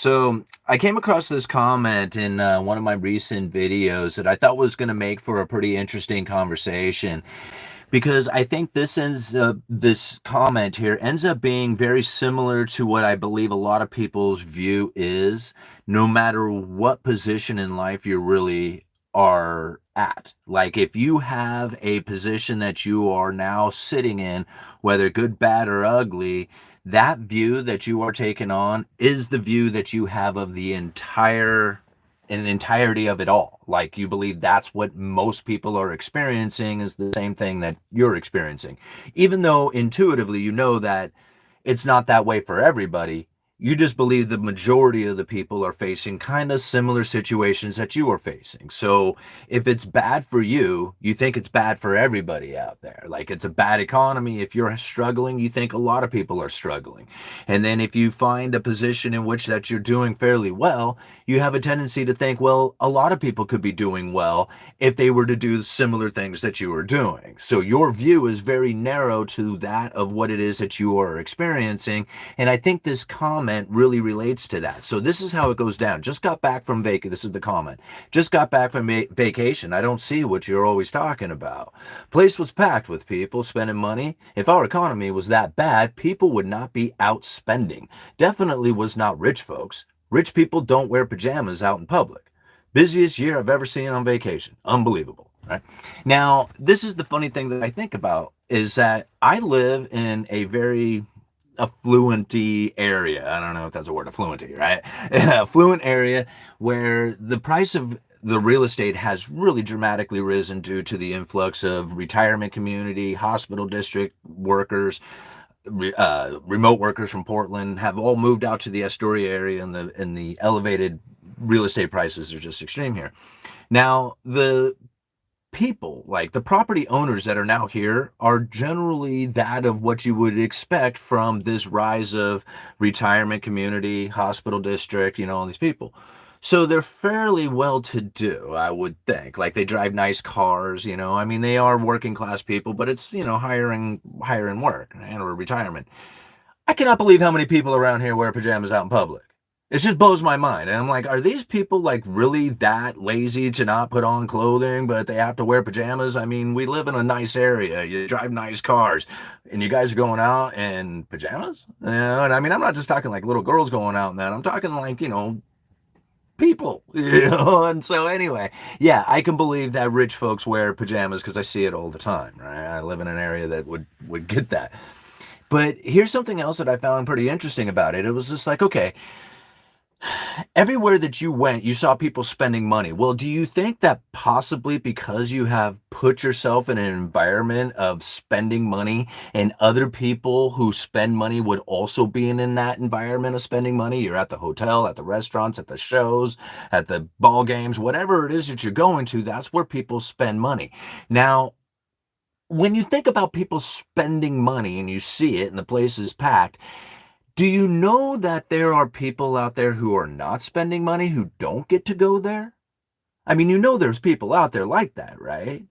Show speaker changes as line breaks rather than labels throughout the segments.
So I came across this comment in one of my recent videos that I thought was going to make for a pretty interesting conversation because I think this comment here ends up being very similar to what I believe a lot of people's view is, no matter what position in life you really are at. Like if you have a position that you are now sitting in, whether good, bad, or ugly, that view that you are taking on is the view that you have of the entirety of it all. Like you believe that's what most people are experiencing is the same thing that you're experiencing. Even though intuitively you know that it's not that way for everybody, you just believe the majority of the people are facing kind of similar situations that you are facing. So if it's bad for you, you think it's bad for everybody out there. Like it's a bad economy. If you're struggling, you think a lot of people are struggling. And then if you find a position in which that you're doing fairly well, you have a tendency to think, well, a lot of people could be doing well if they were to do similar things that you are doing. So your view is very narrow to that of what it is that you are experiencing. And I think this comment really relates to that. So this is how it goes down. Just got back from vacation. This is the comment. Just got back from vacation. I don't see what you're always talking about. Place was packed with people spending money. If our economy was that bad, people would not be out spending. Definitely was not rich folks. Rich people don't wear pajamas out in public. Busiest year I've ever seen on vacation. Unbelievable, right? Now, this is the funny thing that I think about is that I live in a very affluent-y area. I don't know if that's a word, affluent-y, right? Affluent area where the price of the real estate has really dramatically risen due to the influx of retirement community, hospital district workers, remote workers from Portland have all moved out to the Astoria area, and the elevated real estate prices are just extreme here. Now, the people, like the property owners that are now here, are generally that of what you would expect from this rise of retirement community, hospital district, all these people. So they're fairly well to do, I would think. Like they drive nice cars, I mean, they are working class people, but it's, hiring work and or retirement. I cannot believe how many people around here wear pajamas out in public. It just blows my mind. And I'm like, are these people like really that lazy to not put on clothing, but they have to wear pajamas? I mean, we live in a nice area. You drive nice cars and you guys are going out in pajamas? And I mean, I'm not just talking like little girls going out in that. I'm talking like, people, And so anyway, yeah, I can believe that rich folks wear pajamas because I see it all the time, right? I live in an area that would get that. But here's something else that I found pretty interesting about it. It was just like, okay, everywhere that you went, you saw people spending money. Well, do you think that possibly because you have put yourself in an environment of spending money and other people who spend money would also be in that environment of spending money? You're at the hotel, at the restaurants, at the shows, at the ball games, whatever it is that you're going to, that's where people spend money. Now, when you think about people spending money and you see it and the place is packed, do you know that there are people out there who are not spending money who don't get to go there? I mean, there's people out there like that, right?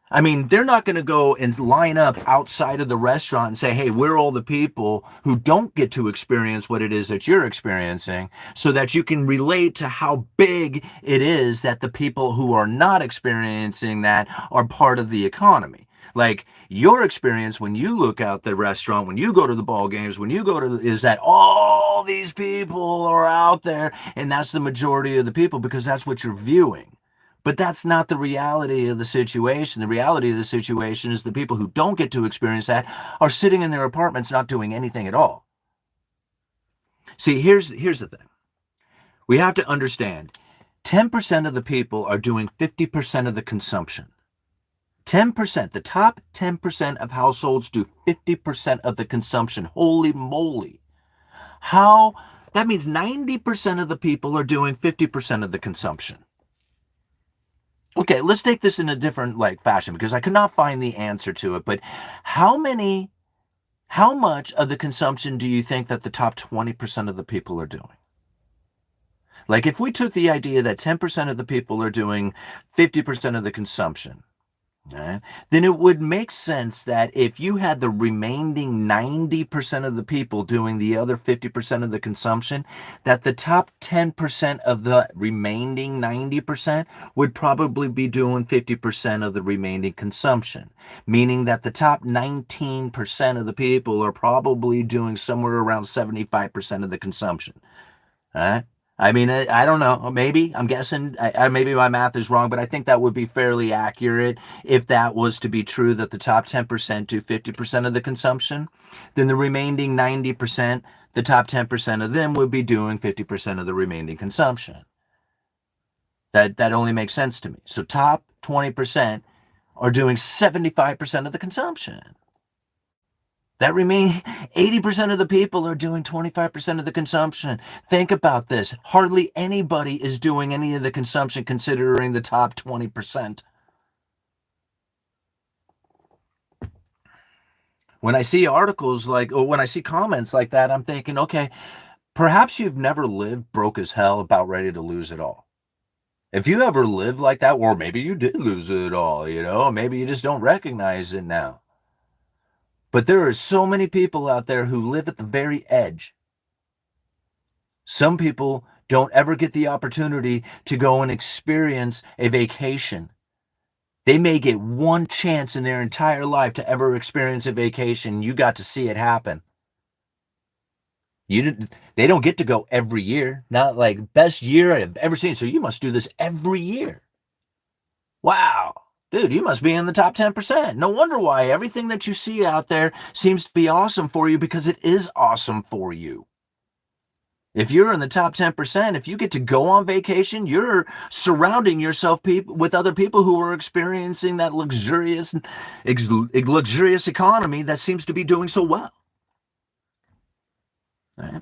I mean, they're not going to go and line up outside of the restaurant and say, hey, we're all the people who don't get to experience what it is that you're experiencing, so that you can relate to how big it is that the people who are not experiencing that are part of the economy. Like your experience when you look out the restaurant, when you go to the ball games, when you go to is that all these people are out there and that's the majority of the people because that's what you're viewing. But that's not the reality of the situation. The reality of the situation is the people who don't get to experience that are sitting in their apartments not doing anything at all. See, here's the thing. We have to understand 10% of the people are doing 50% of the consumption. 10%, the top 10% of households do 50% of the consumption. Holy moly. How? That means 90% of the people are doing 50% of the consumption. Okay, let's take this in a different fashion because I could not find the answer to it, but how much of the consumption do you think that the top 20% of the people are doing? Like if we took the idea that 10% of the people are doing 50% of the consumption, Right? Then it would make sense that if you had the remaining 90% of the people doing the other 50% of the consumption, that the top 10% of the remaining 90% would probably be doing 50% of the remaining consumption, meaning that the top 19% of the people are probably doing somewhere around 75% of the consumption. Right? I mean, I don't know. Maybe I'm guessing. Maybe my math is wrong, but I think that would be fairly accurate if that was to be true. That the top 10% do 50% of the consumption, then the remaining 90%, the top 10% of them would be doing 50% of the remaining consumption. That only makes sense to me. So top 20% are doing 75% of the consumption. That remain 80% of the people are doing 25% of the consumption. Think about this. Hardly anybody is doing any of the consumption considering the top 20%. When I see articles like, or when I see comments like that, I'm thinking, okay, perhaps you've never lived broke as hell, about ready to lose it all. If you ever lived like that, or maybe you did lose it all, maybe you just don't recognize it now. But there are so many people out there who live at the very edge. Some people don't ever get the opportunity to go and experience a vacation. They may get one chance in their entire life to ever experience a vacation. You got to see it happen. They don't get to go every year. Not like best year I've ever seen. So you must do this every year. Wow. Dude, you must be in the top 10%. No wonder why everything that you see out there seems to be awesome for you, because it is awesome for you. If you're in the top 10%, if you get to go on vacation, you're surrounding yourself with other people who are experiencing that luxurious economy that seems to be doing so well. Right?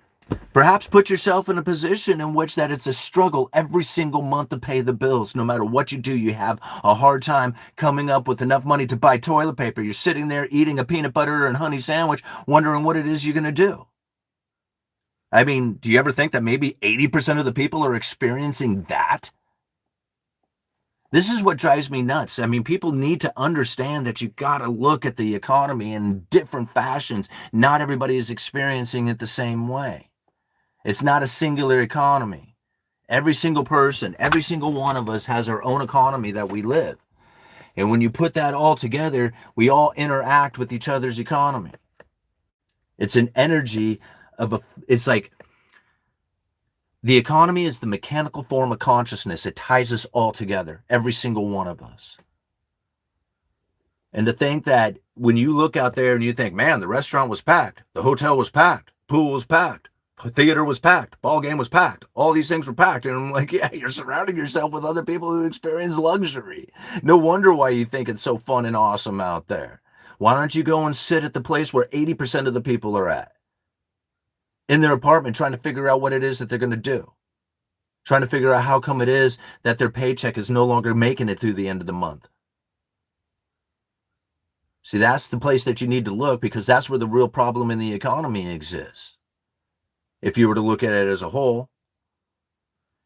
Perhaps put yourself in a position in which that it's a struggle every single month to pay the bills. No matter what you do, you have a hard time coming up with enough money to buy toilet paper. You're sitting there eating a peanut butter and honey sandwich, wondering what it is you're going to do. I mean, do you ever think that maybe 80% of the people are experiencing that? This is what drives me nuts. I mean, people need to understand that you got to look at the economy in different fashions. Not everybody is experiencing it the same way. It's not a singular economy. Every single person, every single one of us has our own economy that we live. And when you put that all together, we all interact with each other's economy. It's an energy it's like the economy is the mechanical form of consciousness. It ties us all together, every single one of us. And to think that when you look out there and you think, man, the restaurant was packed, the hotel was packed, pool was packed, theater was packed, ball game was packed, all these things were packed. And I'm like, yeah, you're surrounding yourself with other people who experience luxury. No wonder why you think it's so fun and awesome out there. Why don't you go and sit at the place where 80% of the people are at? In their apartment, trying to figure out what it is that they're going to do. Trying to figure out how come it is that their paycheck is no longer making it through the end of the month. See, that's the place that you need to look, because that's where the real problem in the economy exists. If you were to look at it as a whole,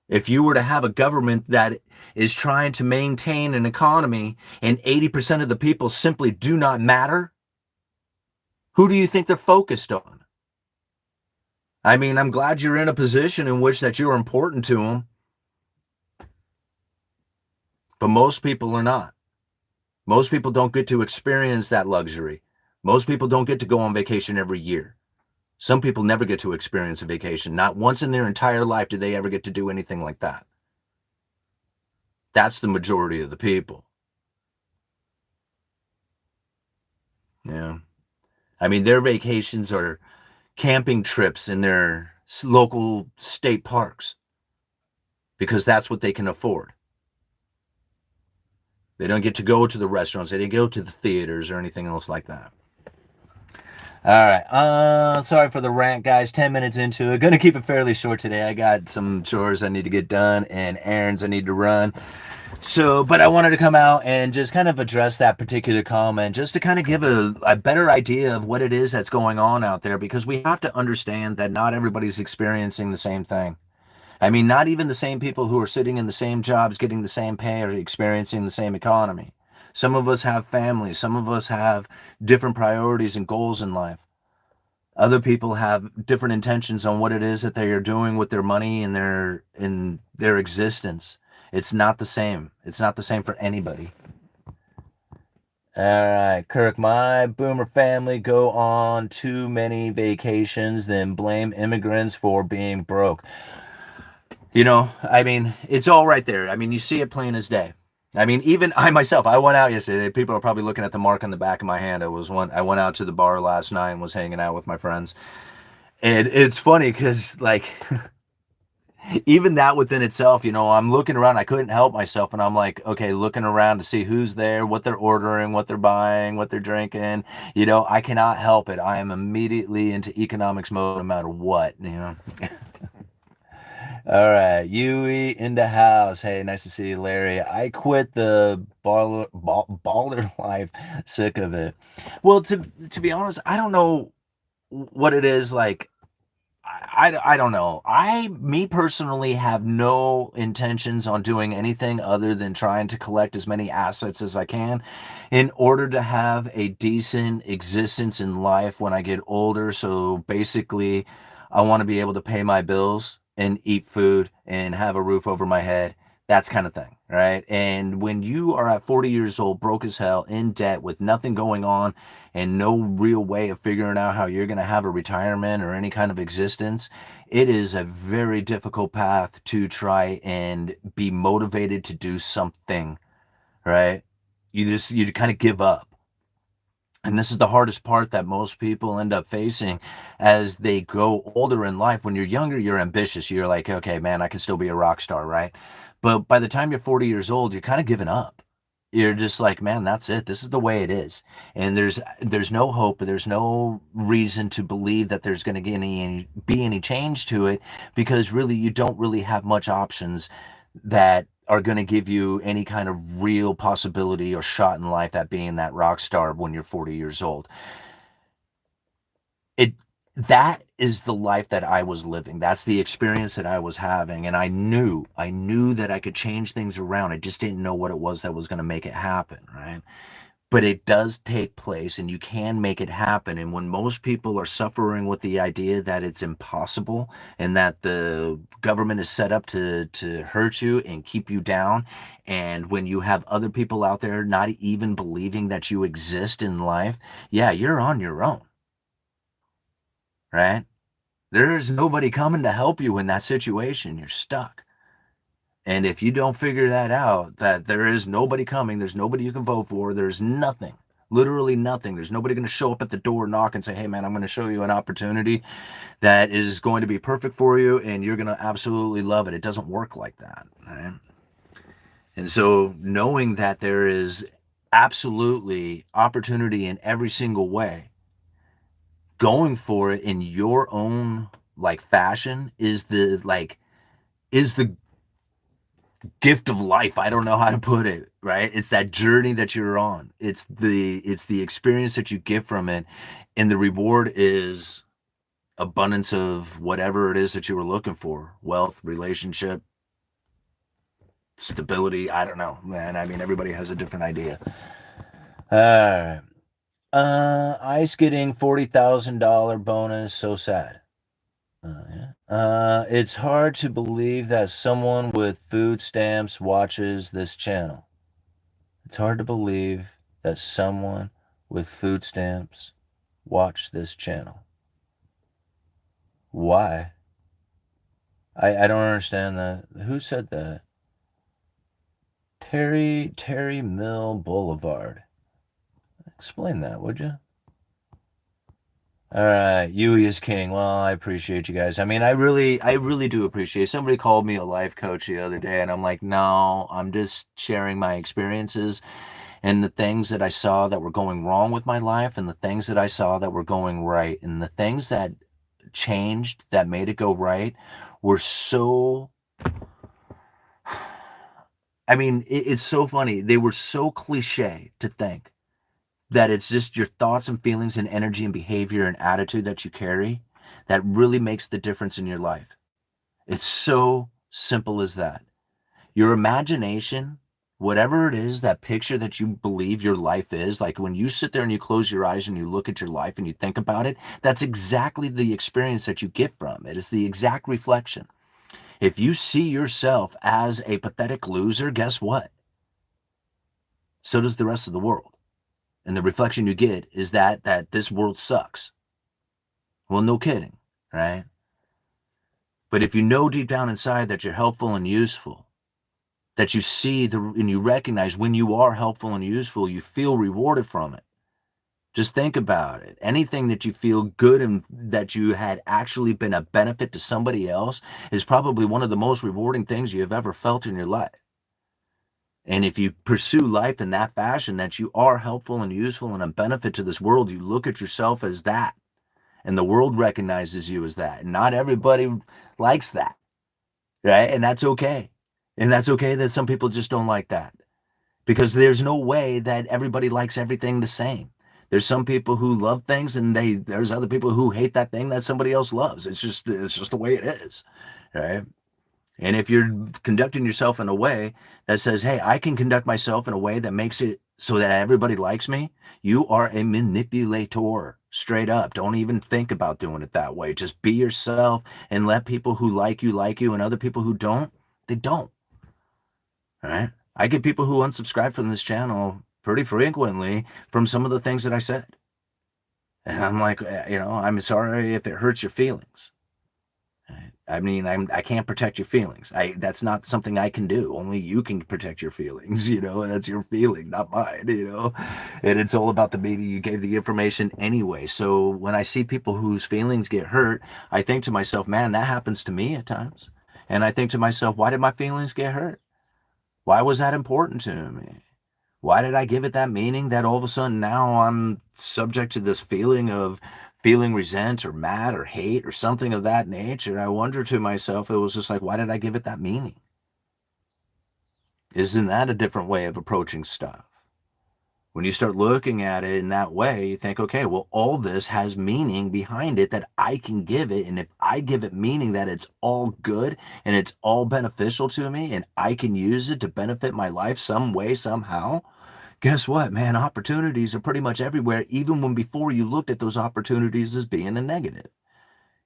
if you were to have a government that is trying to maintain an economy and 80% of the people simply do not matter, who do you think they're focused on? I mean, I'm glad you're in a position in which that you're important to them. But most people are not. Most people don't get to experience that luxury. Most people don't get to go on vacation every year. Some people never get to experience a vacation. Not once in their entire life do they ever get to do anything like that. That's the majority of the people. Yeah. I mean, their vacations are camping trips in their local state parks, because that's what they can afford. They don't get to go to the restaurants. They didn't go to the theaters or anything else like that. All right. Sorry for the rant, guys. 10 minutes into it. Gonna keep it fairly short today. I got some chores I need to get done and errands I need to run. So, but I wanted to come out and just kind of address that particular comment, just to kind of give a better idea of what it is that's going on out there, because we have to understand that not everybody's experiencing the same thing. I mean, not even the same people who are sitting in the same jobs, getting the same pay, are experiencing the same economy. Some of us have families. Some of us have different priorities and goals in life. Other people have different intentions on what it is that they are doing with their money and their existence. It's not the same. It's not the same for anybody. All right, Kirk, my boomer family go on too many vacations, then blame immigrants for being broke. I mean, it's all right there. I mean, you see it plain as day. I mean, even I myself, I went out yesterday. People are probably looking at the mark on the back of my hand. I went out to the bar last night and was hanging out with my friends. And it's funny because, like, even that within itself, I'm looking around. I couldn't help myself. And I'm like, okay, looking around to see who's there, what they're ordering, what they're buying, what they're drinking. I cannot help it. I am immediately into economics mode no matter what. All right, Yui in the house. Hey, nice to see you, Larry. I quit the baller life, sick of it. Well, to be honest, I don't know what it is like. I don't know. Me personally, have no intentions on doing anything other than trying to collect as many assets as I can in order to have a decent existence in life when I get older. So basically, I want to be able to pay my bills and eat food and have a roof over my head. That's kind of thing, right? And when you are at 40 years old, broke as hell, in debt, with nothing going on, and no real way of figuring out how you're going to have a retirement or any kind of existence, it is a very difficult path to try and be motivated to do something, right? You kind of give up. And this is the hardest part that most people end up facing as they grow older in life. When you're younger, you're ambitious. You're like, okay, man, I can still be a rock star, right? But by the time you're 40 years old, you're kind of giving up. You're just like, man, that's it. This is the way it is. And there's no hope. There's no reason to believe that there's going to be any change to it, because really you don't really have much options that are going to give you any kind of real possibility or shot in life at being that rock star when you're 40 years old. That is the life that I was living. That's the experience that I was having. And I knew that I could change things around. I just didn't know what it was that was going to make it happen, right? But it does take place and you can make it happen. And when most people are suffering with the idea that it's impossible and that the government is set up to hurt you and keep you down, and when you have other people out there not even believing that you exist in life, yeah, you're on your own, right? There's nobody coming to help you in that situation. You're stuck. And if you don't figure that out, that there is nobody coming, there's nobody you can vote for, there's nothing, literally nothing. There's nobody going to show up at the door, knock, and say, hey, man, I'm going to show you an opportunity that is going to be perfect for you, and you're going to absolutely love it. It doesn't work like that, right? And so knowing that there is absolutely opportunity in every single way, going for it in your own fashion is the gift of life. I don't know how to put it, right? It's that journey that you're on. It's the experience that you get from it, and the reward is abundance of whatever it is that you were looking for: wealth, relationship, stability. I don't know, man. I mean, everybody has a different idea. All right. Ice getting $40,000 bonus. So sad. Yeah. It's hard to believe that someone with food stamps watches this channel. It's hard to believe that someone with food stamps watch this channel. Why? I don't understand that. Who said that? Terry Mill Boulevard. Explain that, would you? All right, Yui is king. Well, I appreciate you guys. I mean, I really do appreciate it. Somebody called me a life coach the other day, and I'm like, no, I'm just sharing my experiences and the things that I saw that were going wrong with my life, and the things that I saw that were going right, and the things that changed that made it go right were so. I mean, it's so funny. They were so cliche to think that it's just your thoughts and feelings and energy and behavior and attitude that you carry that really makes the difference in your life. It's so simple as that. Your imagination whatever it is, that picture that you believe your life is, like when you sit there and you close your eyes and you look at your life and you think about it, that's exactly the experience that you get from it. It's the exact reflection. If you see yourself as a pathetic loser, guess what? So does the rest of the world. And the reflection you get is that this world sucks. Well, no kidding, right? But if you know deep down inside that you're helpful and useful, that you see and you recognize when you are helpful and useful, you feel rewarded from it. Just think about it. Anything that you feel good and that you had actually been a benefit to somebody else is probably one of the most rewarding things you have ever felt in your life. And if you pursue life in that fashion, that you are helpful and useful and a benefit to this world, you look at yourself as that. And the world recognizes you as that. And not everybody likes that, right? And that's okay. And that's okay that some people just don't like that. Because there's no way that everybody likes everything the same. There's some people who love things and there's other people who hate that thing that somebody else loves. It's just the way it is, right? And if you're conducting yourself in a way that says, hey, I can conduct myself in a way that makes it so that everybody likes me, you are a manipulator, straight up. Don't even think about doing it that way. Just be yourself and let people who like you, and other people who don't, they don't. All right? I get people who unsubscribe from this channel pretty frequently from some of the things that I said. And I'm like, I'm sorry if it hurts your feelings. I mean, I can't protect your feelings. That's not something I can do. Only you can protect your feelings, that's your feeling, not mine, and it's all about the media. You gave the information anyway. So when I see people whose feelings get hurt, I think to myself, man, that happens to me at times. And I think to myself, why did my feelings get hurt? Why was that important to me? Why did I give it that meaning that all of a sudden now I'm subject to this feeling of feeling resent or mad or hate or something of that nature? I wonder to myself, it was just like, why did I give it that meaning? Isn't that a different way of approaching stuff? When you start looking at it in that way, you think, okay, well, all this has meaning behind it that I can give it. And if I give it meaning that it's all good and it's all beneficial to me and I can use it to benefit my life some way, somehow, guess what, man? Opportunities are pretty much everywhere, even when before you looked at those opportunities as being a negative.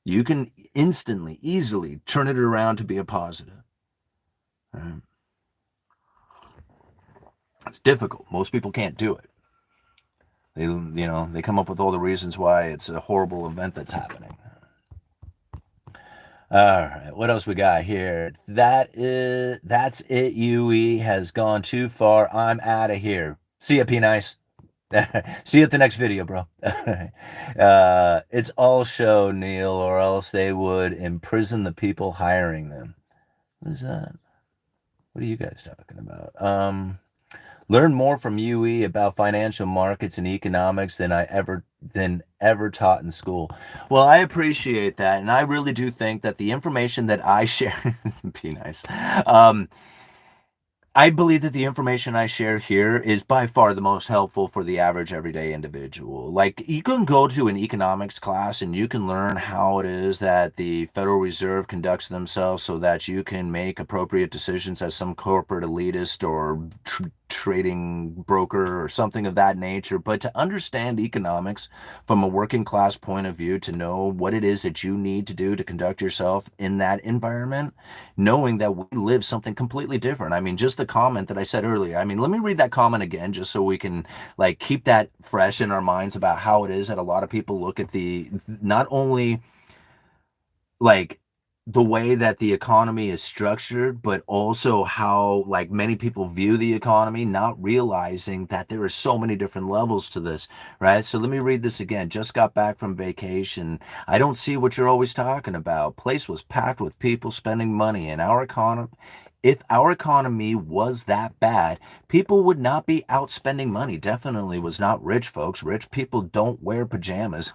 You can instantly, easily turn it around to be a positive. Right? It's difficult. Most people can't do it. They come up with all the reasons why it's a horrible event that's happening. All right, what else we got here? That's it. UE has gone too far. I'm out of here. See ya, P Nice. See you at the next video, bro. It's all show, Neil, or else they would imprison the people hiring them. What is that? What are you guys talking about? Learn more from UE about financial markets and economics than ever taught in school. Well, I appreciate that, and I really do think that the information that I share, be nice. I believe that the information I share here is by far the most helpful for the average everyday individual. Like, you can go to an economics class and you can learn how it is that the Federal Reserve conducts themselves so that you can make appropriate decisions as some corporate elitist or trading broker or something of that nature. But to understand economics from a working class point of view, to know what it is that you need to do to conduct yourself in that environment, knowing that we live something completely different. I mean, just the comment that I said earlier. I mean, let me read that comment again, just so we can like keep that fresh in our minds about how it is that a lot of people look at not only like the way that the economy is structured, but also how like many people view the economy, not realizing that there are so many different levels to this, right? So let me read this again. Just got back from vacation. I don't see what you're always talking about. Place was packed with people spending money in our economy. If our economy was that bad, people would not be out spending money. Definitely was not rich folks. Rich people don't wear pajamas.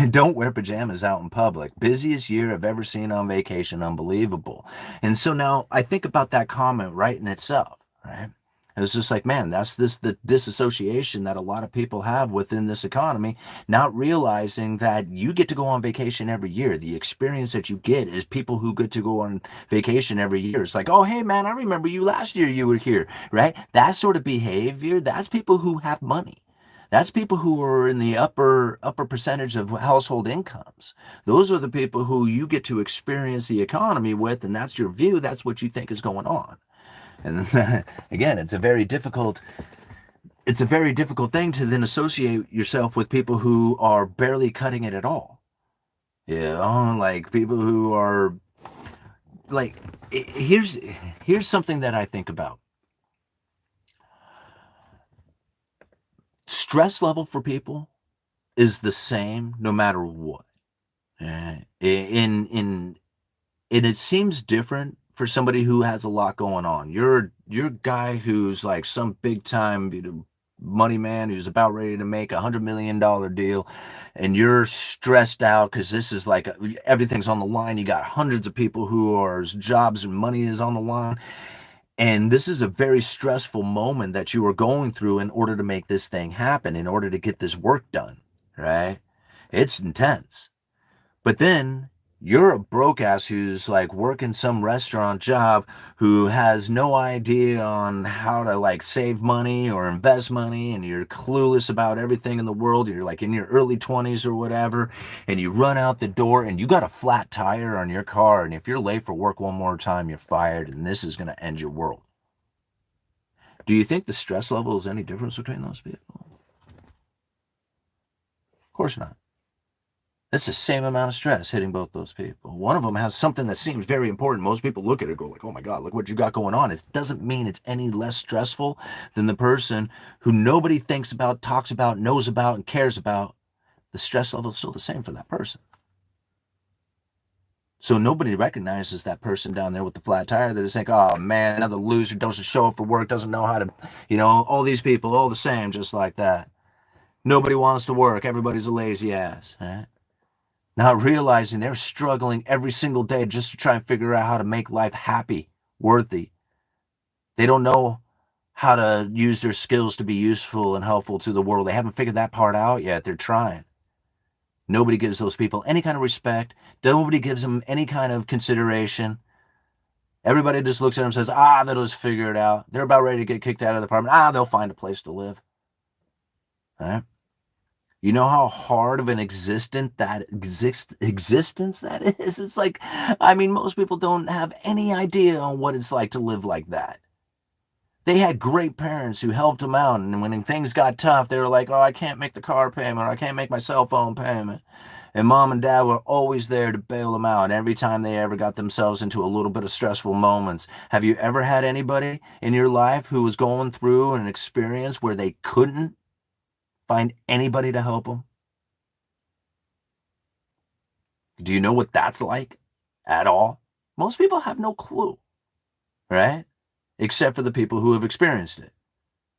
Don't wear pajamas out in public. Busiest year I've ever seen on vacation. Unbelievable. And so now I think about that comment right in itself, right? And it's just like, man, that's the disassociation that a lot of people have within this economy, not realizing that you get to go on vacation every year. The experience that you get is people who get to go on vacation every year. It's like, oh, hey, man, I remember you last year you were here, right? That sort of behavior, that's people who have money. That's people who are in the upper percentage of household incomes. Those are the people who you get to experience the economy with, and that's your view. That's what you think is going on. And again, it's a very difficult thing to then associate yourself with people who are barely cutting it at all. You know, like people who are like, here's something that I think about. Stress level for people is the same no matter what. And it seems different for somebody who has a lot going on. You're a guy who's like some big time money man who's about ready to make $100 million deal, and you're stressed out because this is like everything's on the line. You got hundreds of people whose jobs and money is on the line. And this is a very stressful moment that you are going through in order to make this thing happen, in order to get this work done, right? It's intense. But then you're a broke ass who's like working some restaurant job who has no idea on how to like save money or invest money, and you're clueless about everything in the world. You're like in your early 20s or whatever, and you run out the door and you got a flat tire on your car, and if you're late for work one more time, you're fired, and this is going to end your world. Do you think the stress level is any difference between those people? Of course not. It's the same amount of stress hitting both those people. One of them has something that seems very important. Most people look at it and go like, oh my God, look what you got going on. It doesn't mean it's any less stressful than the person who nobody thinks about, talks about, knows about, and cares about. The stress level is still the same for that person. So nobody recognizes that person down there with the flat tire. They just think, oh man, another loser doesn't show up for work, doesn't know how to, all these people, all the same, just like that. Nobody wants to work. Everybody's a lazy ass. Right? Not realizing they're struggling every single day just to try and figure out how to make life happy, worthy. They don't know how to use their skills to be useful and helpful to the world. They haven't figured that part out yet. They're trying. Nobody gives those people any kind of respect. Nobody gives them any kind of consideration. Everybody just looks at them and says, they'll just figure it out. They're about ready to get kicked out of the apartment. They'll find a place to live. All right? You know how hard of an existence that is? It's like, most people don't have any idea on what it's like to live like that. They had great parents who helped them out, and when things got tough, they were like, I can't make the car payment, or I can't make my cell phone payment. And mom and dad were always there to bail them out every time they ever got themselves into a little bit of stressful moments. Have you ever had anybody in your life who was going through an experience where they couldn't find anybody to help them? Do you know what that's like at all? Most people have no clue, right? Except for the people who have experienced it,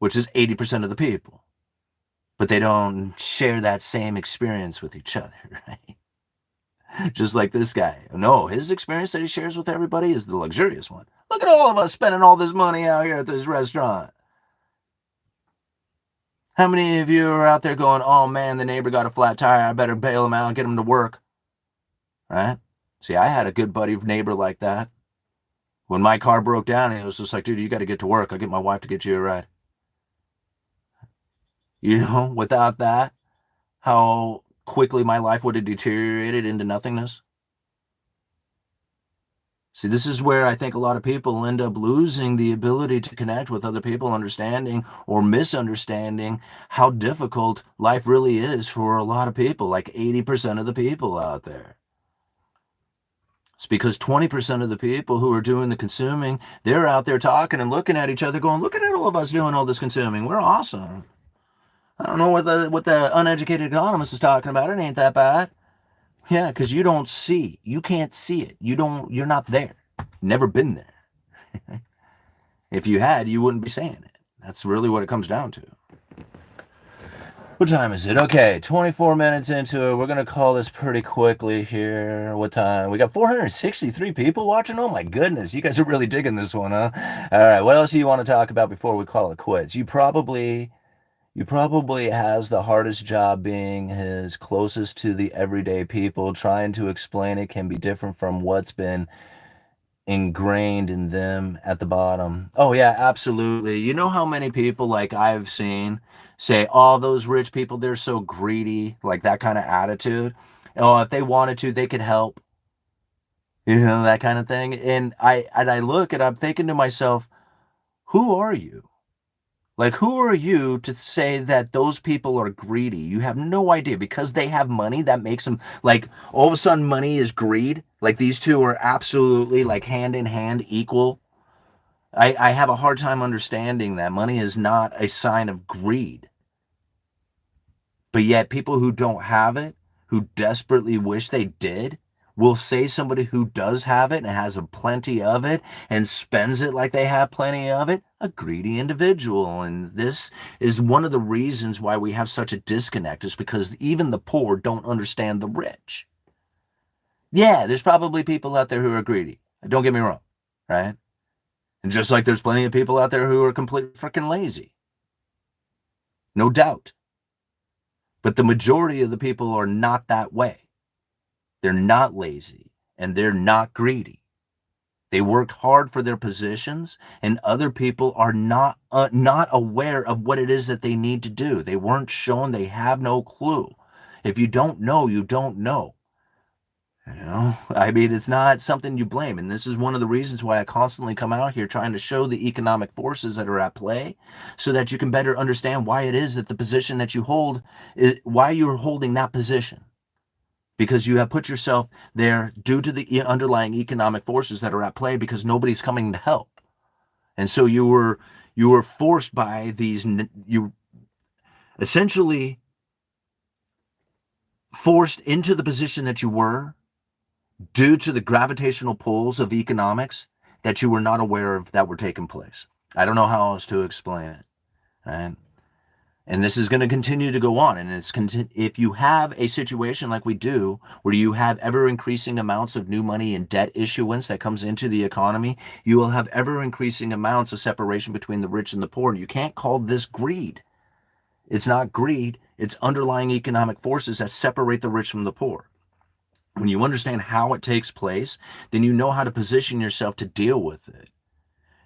which is 80% of the people. But they don't share that same experience with each other, right? Just like this guy. No, his experience that he shares with everybody is the luxurious one. Look at all of us spending all this money out here at this restaurant. How many of you are out there going, oh man, the neighbor got a flat tire, I better bail him out and get him to work? Right? See, I had a good buddy neighbor like that. When my car broke down, he was just like, dude, you got to get to work. I'll get my wife to get you a ride. Without that, how quickly my life would have deteriorated into nothingness. See, this is where I think a lot of people end up losing the ability to connect with other people, understanding or misunderstanding how difficult life really is for a lot of people, like 80% of the people out there. It's because 20% of the people who are doing the consuming, they're out there talking and looking at each other going, look at all of us doing all this consuming. We're awesome. I don't know what the uneducated economist is talking about. It ain't that bad. Yeah, because you don't see. You can't see it. You're not there. Never been there. If you had, you wouldn't be saying it. That's really what it comes down to. What time is it? Okay, 24 minutes into it. We're going to call this pretty quickly here. What time? We got 463 people watching. Oh my goodness. You guys are really digging this one, huh? All right. What else do you want to talk about before we call it quits? You probably has the hardest job being his closest to the everyday people. Trying to explain it can be different from what's been ingrained in them at the bottom. Oh yeah, absolutely. You know how many people like I've seen say, "Oh, those rich people, they're so greedy," like that kind of attitude. Oh, if they wanted to, they could help. That kind of thing. And I look and I'm thinking to myself, who are you? Like, who are you to say that those people are greedy? You have no idea because they have money that makes them like all of a sudden money is greed. Like these two are absolutely like hand in hand equal. I have a hard time understanding that money is not a sign of greed. But yet people who don't have it, who desperately wish they did, will say somebody who does have it and has a plenty of it and spends it like they have plenty of it, a greedy individual. And this is one of the reasons why we have such a disconnect, is because even the poor don't understand the rich. Yeah, there's probably people out there who are greedy. Don't get me wrong, right? And just like there's plenty of people out there who are completely freaking lazy. No doubt. But the majority of the people are not that way. They're not lazy and they're not greedy. They work hard for their positions, and other people are not aware of what it is that they need to do. They weren't shown, they have no clue. If you don't know, you don't know. I mean, it's not something you blame. And this is one of the reasons why I constantly come out here trying to show the economic forces that are at play so that you can better understand why it is that the position that you hold is why you're holding that position. Because you have put yourself there due to the underlying economic forces that are at play because nobody's coming to help. And so you were forced by these, you essentially forced into the position that you were due to the gravitational pulls of economics that you were not aware of that were taking place. I don't know how else to explain it. Right? And this is going to continue to go on. And if you have a situation like we do, where you have ever increasing amounts of new money and debt issuance that comes into the economy, you will have ever increasing amounts of separation between the rich and the poor. And you can't call this greed. It's not greed. It's underlying economic forces that separate the rich from the poor. When you understand how it takes place, then you know how to position yourself to deal with it.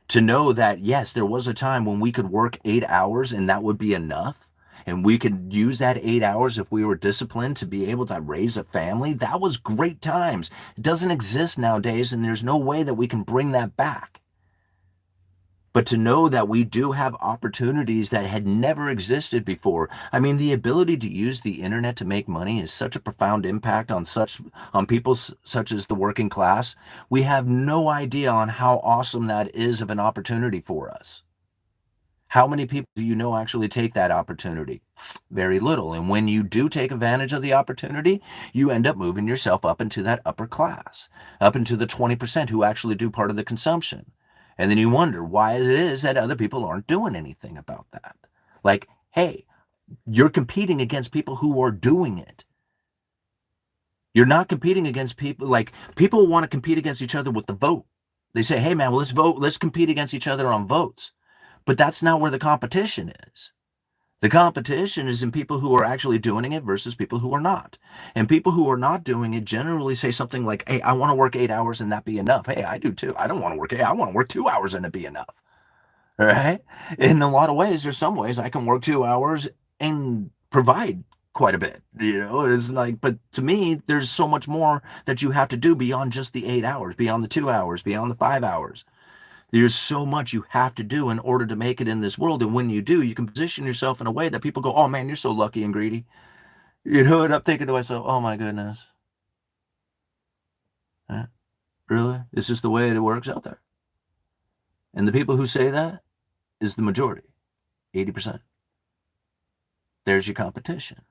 To know that, yes, there was a time when we could work 8 hours and that would be enough. And we could use that 8 hours if we were disciplined to be able to raise a family. That was great times. It doesn't exist nowadays, and there's no way that we can bring that back. But to know that we do have opportunities that had never existed before. I mean, the ability to use the internet to make money is such a profound impact on people such as the working class. We have no idea on how awesome that is of an opportunity for us. How many people do you know actually take that opportunity? Very little. And when you do take advantage of the opportunity, you end up moving yourself up into that upper class, up into the 20% who actually do part of the consumption. And then you wonder why it is that other people aren't doing anything about that. Like, hey, you're competing against people who are doing it. You're not competing against people like people want to compete against each other with the vote. They say, hey, man, well, let's vote. Let's compete against each other on votes. But that's not where the competition is. The competition is in people who are actually doing it versus people who are not. And people who are not doing it generally say something like, hey, I want to work 8 hours and that be enough. Hey, I do too. I don't want to work 8. I want to work 2 hours and it be enough. All right. In a lot of ways, there's some ways I can work 2 hours and provide quite a bit. It's like, but to me, there's so much more that you have to do beyond just the 8 hours, beyond the 2 hours, beyond the 5 hours. There's so much you have to do in order to make it in this world. And when you do, you can position yourself in a way that people go, oh man, you're so lucky and greedy. And I'm thinking to myself, oh my goodness. Really? It's just the way it works out there. And the people who say that is the majority, 80%. There's your competition.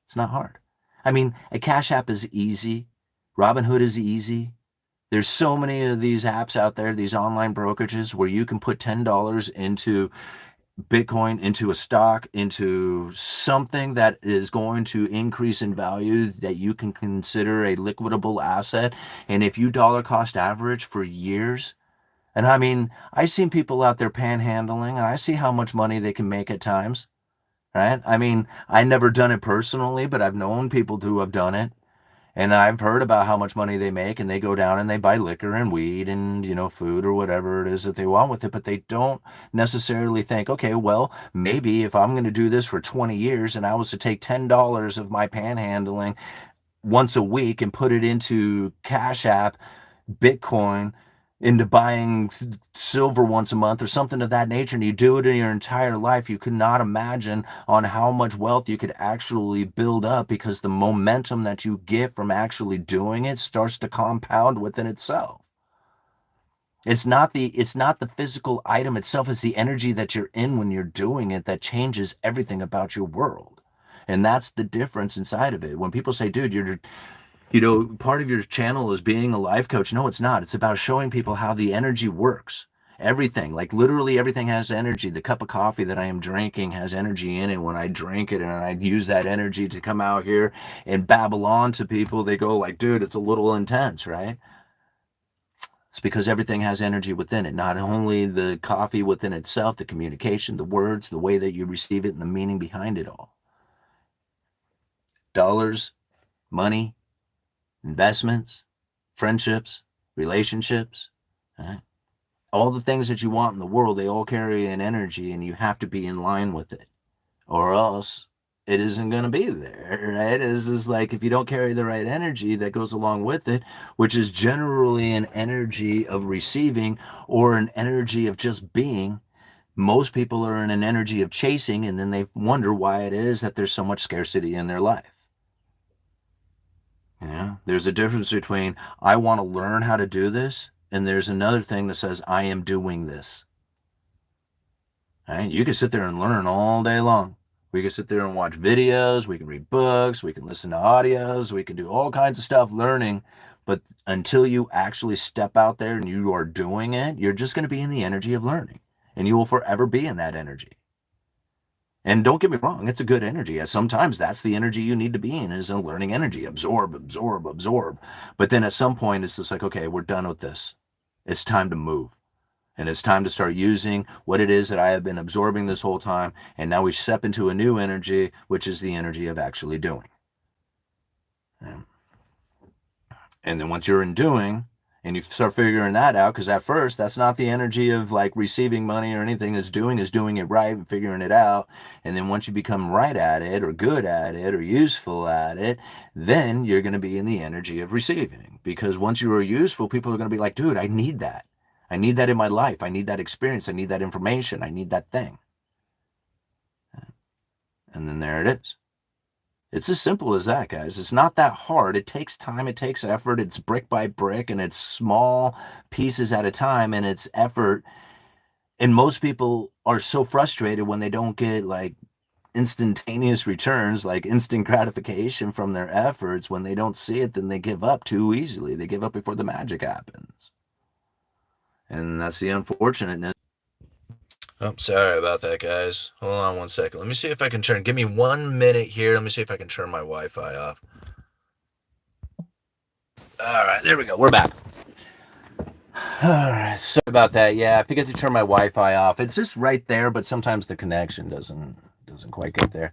It's not hard. I mean, a Cash App is easy. Robinhood is easy. There's so many of these apps out there, these online brokerages where you can put $10 into Bitcoin into a stock, into something that is going to increase in value that you can consider a liquidable asset. And if you dollar cost average for years, and I mean, I've seen people out there panhandling, and I see how much money they can make at times, right? I mean, I never done it personally, but I've known people who have done it. And I've heard about how much money they make, and they go down and they buy liquor and weed and, food or whatever it is that they want with it, but they don't necessarily think, okay, well, maybe if I'm going to do this for 20 years and I was to take $10 of my panhandling once a week and put it into Cash App, Bitcoin, into buying silver once a month or something of that nature, and you do it in your entire life, you could not imagine on how much wealth you could actually build up, because the momentum that you get from actually doing it starts to compound within itself. It's not the physical item itself, it's the energy that you're in when you're doing it that changes everything about your world. And that's the difference inside of it. When people say, dude, part of your channel is being a life coach. No, it's not. It's about showing people how the energy works. Everything, like literally everything has energy. The cup of coffee that I am drinking has energy in it. When I drink it and I use that energy to come out here and babble on to people, they go like, dude, it's a little intense, right? It's because everything has energy within it. Not only the coffee within itself, the communication, the words, the way that you receive it, and the meaning behind it all. Dollars, money, investments, friendships, relationships, right? All the things that you want in the world, they all carry an energy, and you have to be in line with it, or else it isn't going to be there, right? It's just like if you don't carry the right energy that goes along with it, which is generally an energy of receiving or an energy of just being. Most people are in an energy of chasing, and then they wonder why it is that there's so much scarcity in their life. Yeah, there's a difference between I want to learn how to do this, and there's another thing that says I am doing this. Right? You can sit there and learn all day long. We can sit there and watch videos, we can read books, we can listen to audios, we can do all kinds of stuff learning, but until you actually step out there and you are doing it, you're just going to be in the energy of learning, and you will forever be in that energy. And don't get me wrong, it's a good energy. Sometimes that's the energy you need to be in, is a learning energy. Absorb, absorb, absorb. But then at some point, it's just like, okay, we're done with this. It's time to move. And it's time to start using what it is that I have been absorbing this whole time. And now we step into a new energy, which is the energy of actually doing. And then once you're in doing, and you start figuring that out, because at first that's not the energy of like receiving money or anything. Is doing it right and figuring it out. And then once you become right at it or good at it or useful at it, then you're going to be in the energy of receiving. Because once you are useful, people are going to be like, dude, I need that. I need that in my life. I need that experience. I need that information. I need that thing. And then there it is. It's as simple as that, guys. It's not that hard. It takes time, it takes effort. It's brick by brick, and it's small pieces at a time, and it's effort. And most people are so frustrated when they don't get like instantaneous returns, like instant gratification from their efforts. When they don't see it, then they give up too easily. They give up before the magic happens. And that's the unfortunateness. Oh, sorry about that, guys. Hold on one second. Let me see if I can give me 1 minute here. Let me see if I can turn my Wi-Fi off. All right, there we go. We're back. All right, sorry about that. Yeah, I forget to turn my Wi-Fi off. It's just right there, but sometimes the connection doesn't quite get there.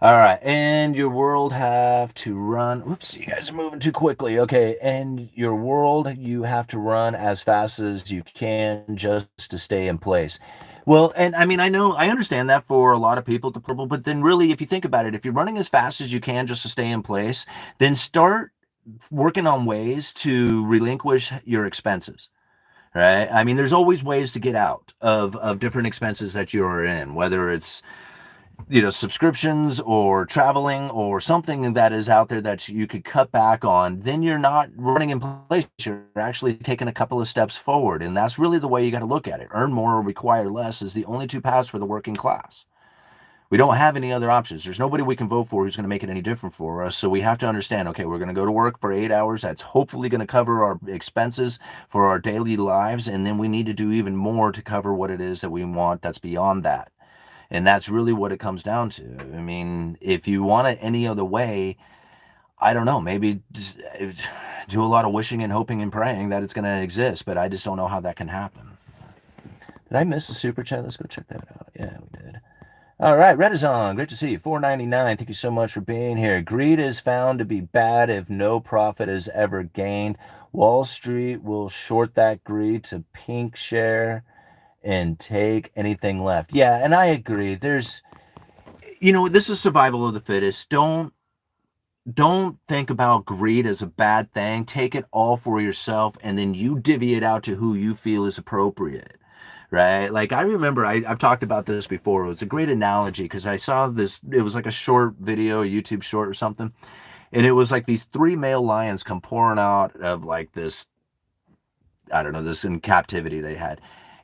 All right, and your world have to run. Oops, you guys are moving too quickly. Okay, and your world, you have to run as fast as you can just to stay in place. Well, and I mean, I understand that for a lot of people, but then really, if you think about it, if you're running as fast as you can just to stay in place, then start working on ways to relinquish your expenses. Right? I mean, there's always ways to get out of different expenses that you're in, whether it's subscriptions or traveling or something that is out there that you could cut back on. Then you're not running in place. You're actually taking a couple of steps forward. And that's really the way you got to look at it. Earn more or require less is the only two paths for the working class. We don't have any other options. There's nobody we can vote for who's going to make it any different for us. So we have to understand, okay, we're going to go to work for 8 hours. That's hopefully going to cover our expenses for our daily lives. And then we need to do even more to cover what it is that we want that's beyond that. And that's really what it comes down to. I mean, if you want it any other way, I don't know, maybe just do a lot of wishing and hoping and praying that it's going to exist, but I just don't know how that can happen. Did I miss a super chat? Let's go check that out. Yeah, we did. All right, Red is on. Great to see you. $4.99. Thank you so much for being here. Greed is found to be bad if no profit is ever gained. Wall Street will short that greed to pink share and take anything left. Yeah, and I agree. There's, this is survival of the fittest. Don't think about greed as a bad thing. Take it all for yourself, and then you divvy it out to who you feel is appropriate, right? Like I remember, I've talked about this before. It was a great analogy because I saw this. It was like a short video, a YouTube short or something, and it was like these three male lions come pouring out of like this. I don't know, this in captivity they had,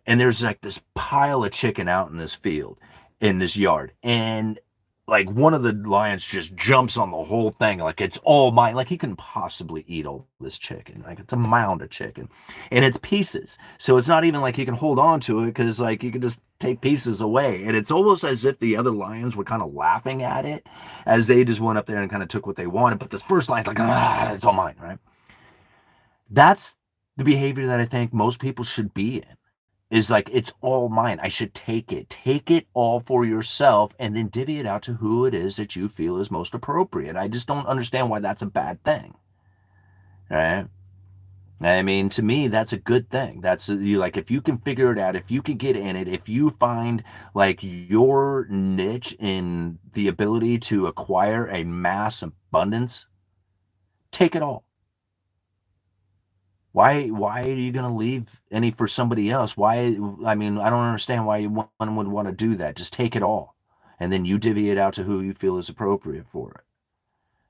and there's like this pile of chicken out in this field, in this yard, and like one of the lions just jumps on the whole thing like it's all mine. Like he couldn't possibly eat all this chicken. Like it's a mound of chicken, and it's pieces, so it's not even like he can hold on to it because like you can just take pieces away. And it's almost as if the other lions were kind of laughing at it as they just went up there and kind of took what they wanted. But this first lion's like, it's all mine, right? That's the behavior that I think most people should be in, is like, it's all mine. I should take it. Take it all for yourself and then divvy it out to who it is that you feel is most appropriate. I just don't understand why that's a bad thing. Right? I mean, to me, that's a good thing. That's you like, if you can figure it out, if you can get in it, if you find like your niche in the ability to acquire a mass abundance, take it all. Why are you going to leave any for somebody else? Why? I mean, I don't understand why one would want to do that. Just take it all, and then you divvy it out to who you feel is appropriate for it.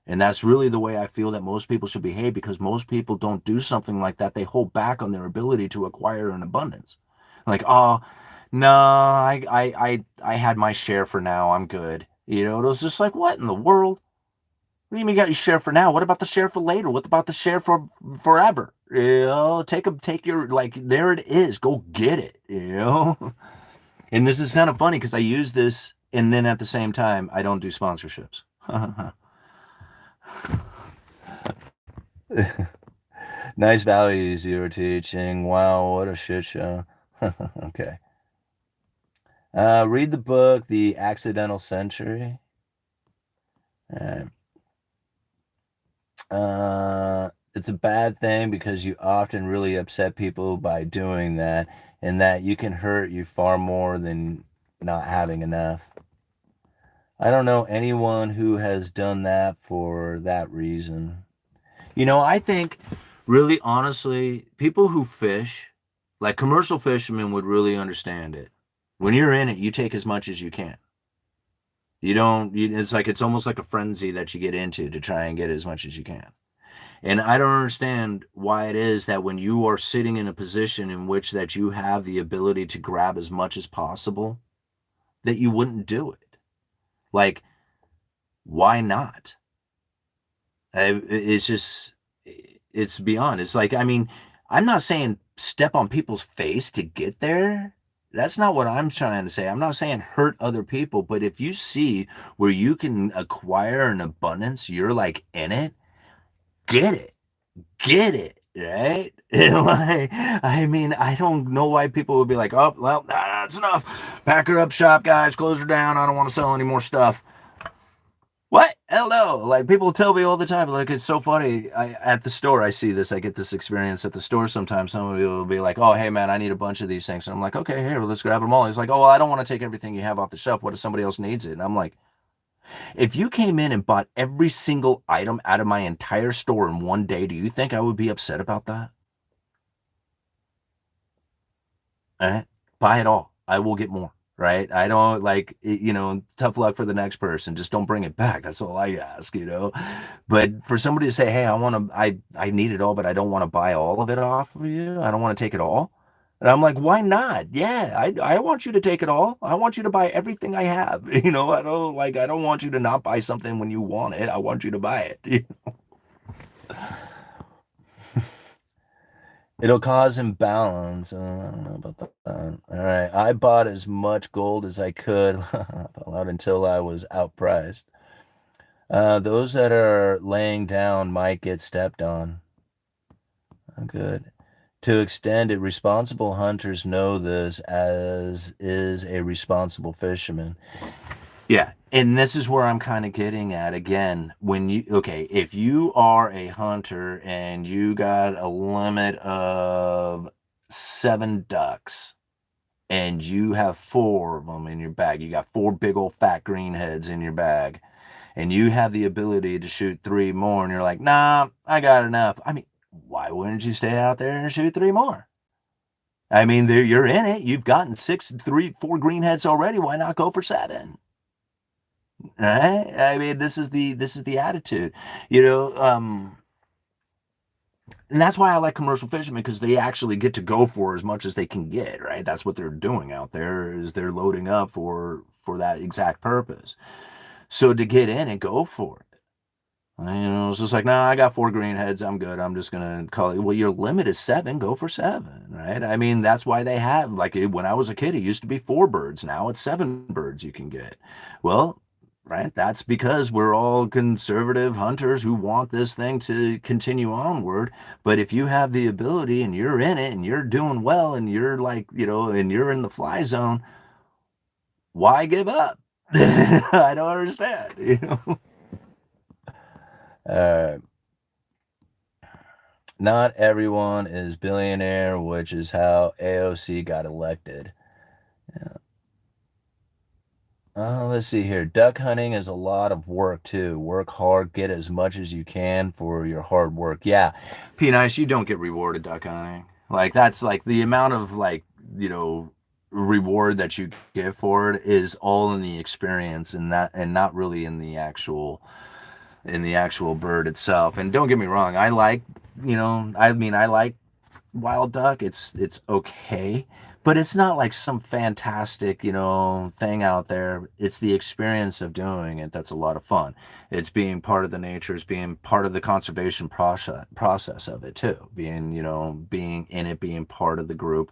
And that's really the way I feel that most people should behave, because most people don't do something like that. They hold back on their ability to acquire an abundance. Like, oh, no, I had my share for now. I'm good. It was just like, what in the world? What do you mean you got your share for now? What about the share for later? What about the share for forever? Take your, like, there it is. Go get it, And this is kind of funny because I use this, and then at the same time, I don't do sponsorships. Nice values you were teaching. Wow, what a shit show. Okay. Read the book, The Accidental Century. It's a bad thing because you often really upset people by doing that, and that you can hurt you far more than not having enough. I don't know anyone who has done that for that reason. I think really honestly, people who fish, like commercial fishermen, would really understand it. When you're in it, you take as much as you can. It's almost like a frenzy that you get into to try and get as much as you can. And I don't understand why it is that when you are sitting in a position in which that you have the ability to grab as much as possible, that you wouldn't do it. Like, why not? It's beyond. It's like, I mean, I'm not saying step on people's face to get there. That's not what I'm trying to say. I'm not saying hurt other people, but if you see where you can acquire an abundance, you're like in it, get it, right? Like, I mean, I don't know why people would be like, oh, well, that's enough. Pack her up shop, guys. Close her down. I don't want to sell any more stuff. What? Hell no. Like, people tell me all the time, like, it's so funny. At the store, I see this. I get this experience at the store sometimes. Somebody will be like, oh, hey, man, I need a bunch of these things. And I'm like, okay, here, well, let's grab them all. He's like, oh, well, I don't want to take everything you have off the shelf. What if somebody else needs it? And I'm like, if you came in and bought every single item out of my entire store in one day, do you think I would be upset about that? All right? Buy it all. I will get more. Right? I don't like, tough luck for the next person. Just don't bring it back. That's all I ask, But for somebody to say, hey, I need it all, but I don't want to buy all of it off of you. I don't want to take it all. And I'm like, why not? Yeah, I want you to take it all. I want you to buy everything I have. I don't want you to not buy something when you want it. I want you to buy it. It'll cause imbalance. I don't know about that. All right. I bought as much gold as I could out until I was outpriced. Those that are laying down might get stepped on. Good. To extend it, responsible hunters know this, as is a responsible fisherman. Yeah, and this is where I'm kind of getting at again. When you, okay, if you are a hunter and you got a limit of 7 ducks and you have 4 of them in your bag, you got 4 big old fat greenheads in your bag, and you have the ability to shoot 3 more, and you're like, nah, I got enough. I mean, why wouldn't you stay out there and shoot 3 more? I mean, you're in it. You've gotten 4 greenheads already. Why not go for 7? Right? I mean, this is the attitude, you know. And that's why I like commercial fishermen, because they actually get to go for as much as they can get. Right? That's what they're doing out there, is they're loading up for that exact purpose. So to get in and go for it. It's just like, no, I got 4 greenheads. I'm good. I'm just gonna call it. Well, your limit is 7. Go for 7, right? I mean, that's why they have, like, when I was a kid, it used to be 4 birds. Now it's 7 birds you can get. Well, right. That's because we're all conservative hunters who want this thing to continue onward. But if you have the ability and you're in it and you're doing well and you're like, and you're in the fly zone, why give up? I don't understand. Uh, Not everyone is billionaire, which is how AOC got elected. Yeah. Let's see here. Duck hunting is a lot of work too. Work hard, get as much as you can for your hard work. Yeah, P Nice, you don't get rewarded duck hunting. Like, that's like the amount of, like, reward that you get for it is all in the experience, and not really in the actual bird itself. And don't get me wrong, I like wild duck. It's okay, but it's not like some fantastic, thing out there. It's the experience of doing it that's a lot of fun. It's being part of the nature, it's being part of the conservation process of it too. Being in it, being part of the group,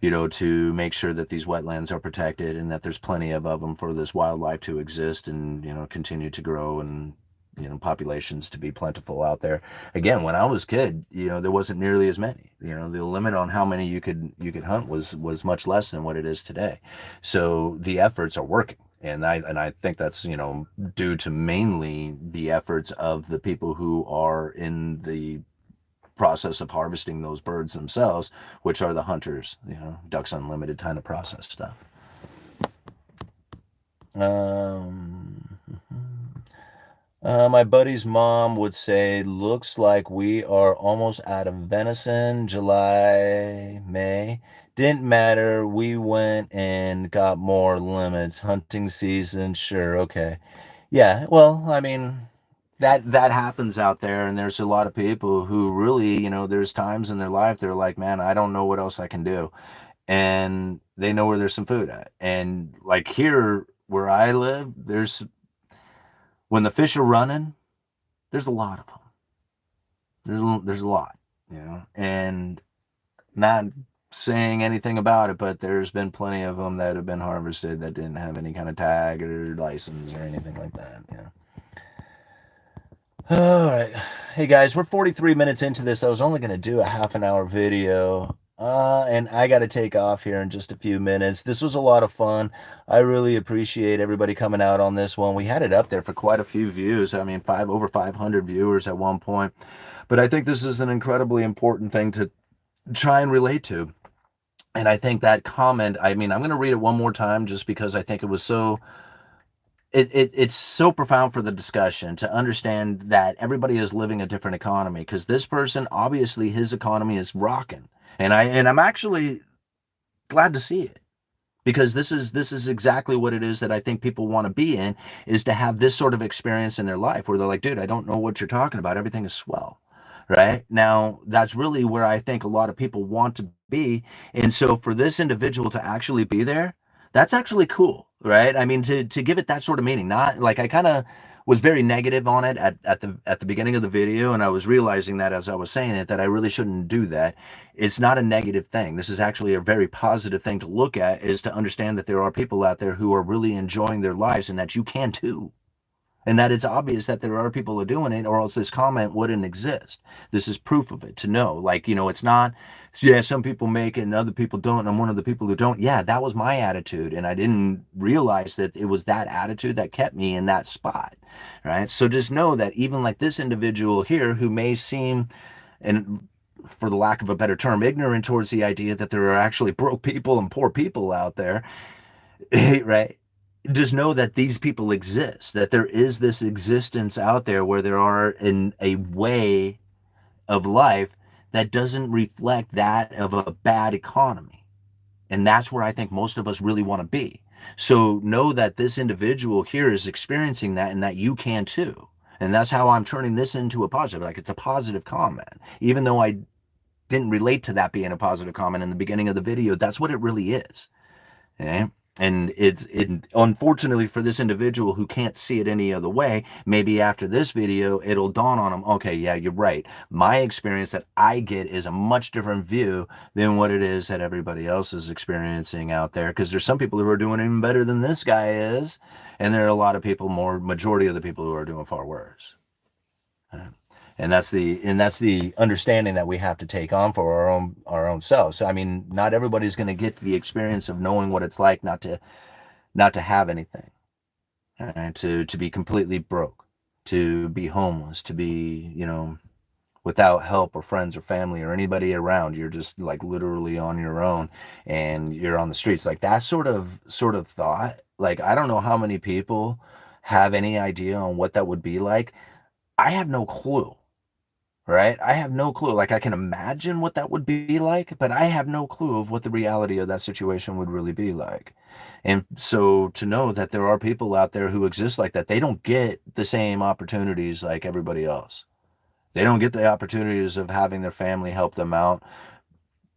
to make sure that these wetlands are protected and that there's plenty of them for this wildlife to exist and, continue to grow, and populations to be plentiful out there. Again, when I was a kid, there wasn't nearly as many. The limit on how many you could hunt was much less than what it is today. So the efforts are working. And I think that's, due to mainly the efforts of the people who are in the process of harvesting those birds themselves, which are the hunters, Ducks Unlimited kind of process stuff. My buddy's mom would say, looks like we are almost out of venison. July, May. Didn't matter. We went and got more limits. Hunting season, sure, okay. Yeah, well, I mean, that happens out there, and there's a lot of people who really, there's times in their life they're like, man, I don't know what else I can do. And they know where there's some food at. And like here where I live, when the fish are running, there's a lot of them. There's a lot, and not saying anything about it, but there's been plenty of them that have been harvested that didn't have any kind of tag or license or anything like that. All right. Hey guys, we're 43 minutes into this. I was only going to do a half an hour video. And I got to take off here in just a few minutes. This was a lot of fun. I really appreciate everybody coming out on this one. We had it up there for quite a few views. I mean, over 500 viewers at one point. But I think this is an incredibly important thing to try and relate to. And I think that comment, I mean, I'm going to read it one more time just because I think it was so it's so profound for the discussion to understand that everybody is living a different economy, because this person, obviously his economy is rocking, and I'm actually glad to see it, because this is exactly what it is that I think people want to be in, is to have this sort of experience in their life where they're like, dude, I don't know what you're talking about, everything is swell. Right now, that's really where I think a lot of people want to be. And so for this individual to actually be there, that's actually cool. right? I mean, to give it that sort of meaning, not like I kind of was very negative on it at the beginning of the video, and I was realizing that as I was saying it, that I really shouldn't do that. It's not a negative thing. This is actually a very positive thing to look at, is to understand that there are people out there who are really enjoying their lives, and that you can too. And that it's obvious that there are people who are doing it, or else this comment wouldn't exist. This is proof of it, to know. Like, it's not, yeah, some people make it and other people don't, and I'm one of the people who don't. Yeah, that was my attitude, and I didn't realize that it was that attitude that kept me in that spot, right? So just know that even like this individual here, who may seem, and for the lack of a better term, ignorant towards the idea that there are actually broke people and poor people out there, right? Just know that these people exist, that there is this existence out there where there are in a way of life that doesn't reflect that of a bad economy. And that's where I think most of us really want to be. So know that this individual here is experiencing that, and that you can too. And that's how I'm turning this into a positive. Like, it's a positive comment. Even though I didn't relate to that being a positive comment in the beginning of the video, that's what it really is. Okay? And unfortunately for this individual who can't see it any other way, maybe after this video, it'll dawn on them, okay, yeah, you're right. My experience that I get is a much different view than what it is that everybody else is experiencing out there. Because there's some people who are doing even better than this guy is. And there are a lot of people, majority of the people who are doing far worse. And that's the understanding that we have to take on for our own selves. So, I mean, not everybody's going to get the experience of knowing what it's like not to have anything, right? To be completely broke, to be homeless, to be, without help or friends or family or anybody around. You're just like literally on your own, and you're on the streets. Like, that sort of thought. Like, I don't know how many people have any idea on what that would be like. I have no clue. Right? I have no clue. Like, I can imagine what that would be like, but I have no clue of what the reality of that situation would really be like. And so to know that there are people out there who exist like that, they don't get the same opportunities like everybody else. They don't get the opportunities of having their family help them out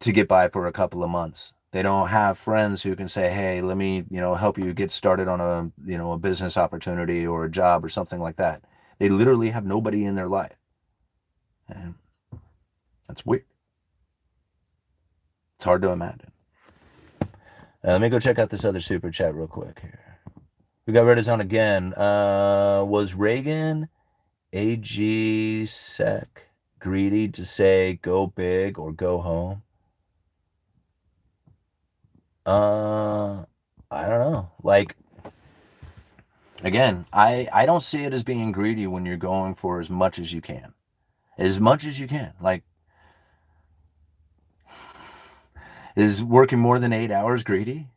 to get by for a couple of months. They don't have friends who can say, hey, let me, help you get started on a business opportunity or a job or something like that. They literally have nobody in their life. And that's weird. It's hard to imagine. Let me go check out this other super chat real quick here. We got Reddit on again. Was Reagan AG Sec greedy to say go big or go home? I don't know. Like, again, I don't see it as being greedy when you're going for as much as you can. As much as you can. Like, is working more than 8 hours greedy?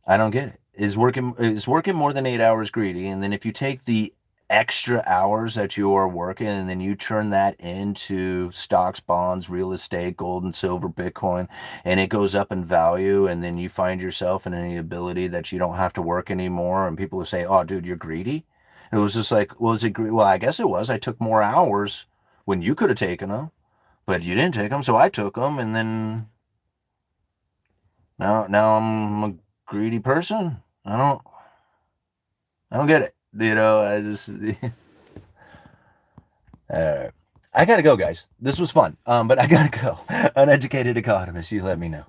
I don't get it. Is working more than 8 hours greedy? And then if you take the extra hours that you are working and then you turn that into stocks, bonds, real estate, gold and silver, Bitcoin, and it goes up in value, and then you find yourself in any ability that you don't have to work anymore, and people will say, oh, dude, you're greedy? It was just like, well, well, I guess it was. I took more hours when you could have taken them, but you didn't take them, so I took them, and then now I'm a greedy person. I don't get it. I just I gotta go, guys. This was fun, but I gotta go. Uneducated Economist, you let me know.